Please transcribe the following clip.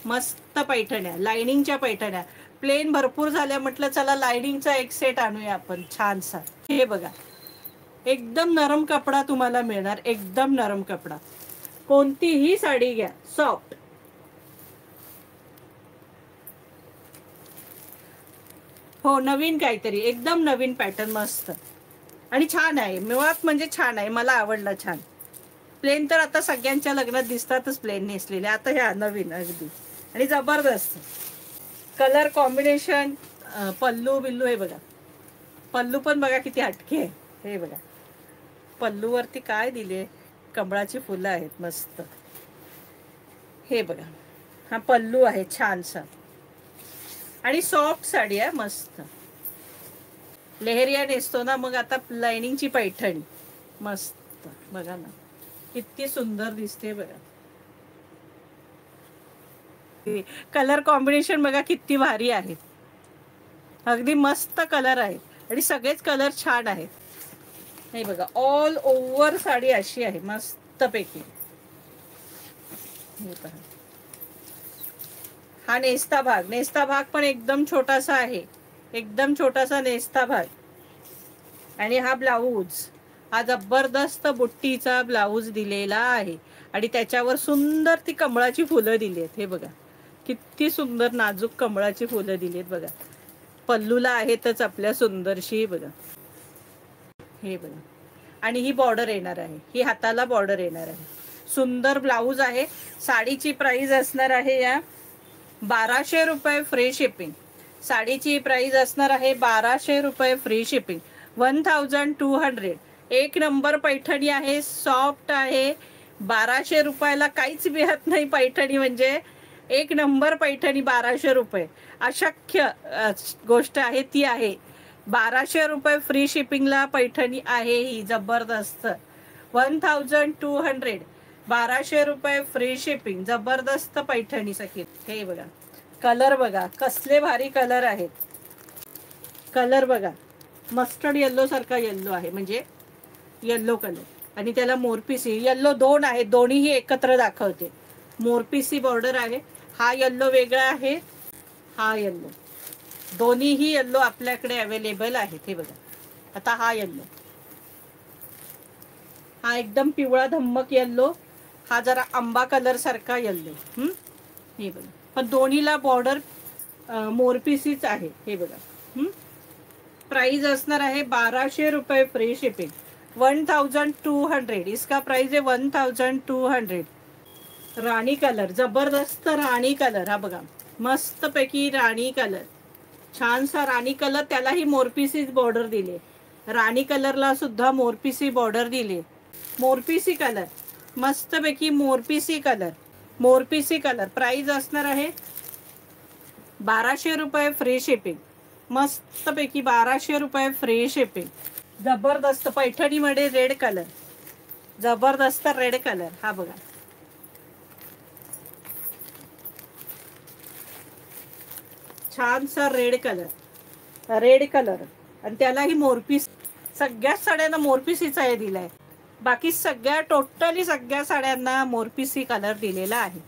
मस्त पैठण्या, लाइनिंगच्या पैठण्या. प्लेन भरपूर झाल्या, म्हटलं चला लाइनिंगचा एक सेट आणूया आपण छानसा. हे बघा, एकदम नरम कपडा तुम्हाला मिळणार, एकदम नरम कपडा. कोणतीही साडी घ्या, सॉफ्ट. हो, नवीन काहीतरी, एकदम नवीन पॅटर्न, मस्त आणि छान आहे. मुळात म्हणजे छान आहे, मला आवडला छान. प्लेन तर आता सगळ्यांच्या लग्नात दिसतातच प्लेन नेसलेले, आता ह्या नवीन अगदी आणि जबरदस्त कलर कॉम्बिनेशन. पल्लू बिल्लू हे बघा, पल्लू पण बघा किती हटके आहे. हे बघा, पल्लूवरती काय दिले, कमळाची फुलं आहेत मस्त. हे बघा, हा पल्लू आहे छानसा आणि सॉफ्ट साडी आहे मस्त. लेहरिया नेसतो ना, मग आता लाइनिंगची पैठणी मस्त. बघा ना किती सुंदर दिसते बघा. कलर कॉम्बिनेशन बघा किती भारी आहे, अगदी मस्त कलर आहेत आणि सगळेच कलर छान आहेत. हे बघा, ऑल ओव्हर साडी अशी आहे मस्त पैकी. हे पहा, हा नेस्ता भाग, नेस्ता भाग पण एकदम छोटासा आहे, एकदम छोटासा नेस्ता भाग. आणि हा ब्लाऊज, हा जबरदस्त बुट्टीचा ब्लाऊज दिलेला आहे आणि त्याच्यावर सुंदर ती कमळाची फुलं दिली आहेत. हे बघा किती सुंदर नाजूक कमळाची फुलं दिली आहेत बघा. पल्लूला आहेतच आपल्या सुंदरशी बघा. हे बघा, आणि ही बॉर्डर येणार आहे, ही हाताला बॉर्डर येणार आहे. सुंदर ब्लाऊज आहे. साडीची प्राइस असणार आहे या 1200 रुपये फ्री शिपिंग. साडीची प्राइस असणार आहे 1200 रुपये फ्री शिपिंग, 1200. एक नंबर पैठणी आहे, सॉफ्ट आहे. 1200 रुपयाला काहीच मिळत नाही पैठणी, म्हणजे एक नंबर पैठणी 1200 रुपये. अशक्य गोष्ट आहे ती आहे. 1200 रुपये फ्री शिपिंगला पैठणी आहे ही जबरदस्त. 1200, 1200 रुपये फ्री शिपिंग, जबरदस्त पैठणी सखी. हे बघा, कलर बघा कसले भारी कलर आहेत. कलर बघा, मस्टर्ड येल्लो सारखा येल्लो आहे, म्हणजे येल्लो कलर आणि त्याला मोरपिसी येल्लो दोन आहे, दोन्हीही एकत्र दाखवते. मोरपिसी बॉर्डर आहे. हा येल्लो वेगळा आहे, हा येल्लो, दोन्हीही येल्लो आपल्याकडे अवेलेबल आहेत. हे बघा, आता हा येल्लो, हा एकदम पिवळा धम्मक येल्लो, हा जरा आंबा कलर सारखा येल्लो. हे बघा, पण दोन्हीला बॉर्डर मोरपिसीच आहे. हे बघा, प्राइस असणार आहे 1200 रुपये फ्री शिपिंग, 1200. इसका प्राइस आहे 1200. राणी कलर, जबरदस्त राणी कलर. हा बघा, मस्त पैकी राणी कलर, छानसा राणी कलर. त्यालाही मोरपिसीच बॉर्डर दिले. राणी कलरला सुद्धा मोरपिसी बॉर्डर दिले. मोरपिसी कलर, मस्त पैकी मोरपिसी कलर, मोरपिसी कलर. प्राइस असणार आहे 1200 रुपये फ्री शिपिंग, मस्त पैकी 1200 रुपये फ्री शिपिंग. जबरदस्त पैठणीमध्ये रेड कलर, जबरदस्त रेड कलर. हा बघा, छानसा रेड कलर, रेड कलर आणि त्यालाही मोरपीस. सगळ्याच साड्यांना मोरपिसीचा हे दिलाय. बाकी सगळ्या टोटली सगळ्या साड्यांना मोरपिसी कलर दिलेला आहे.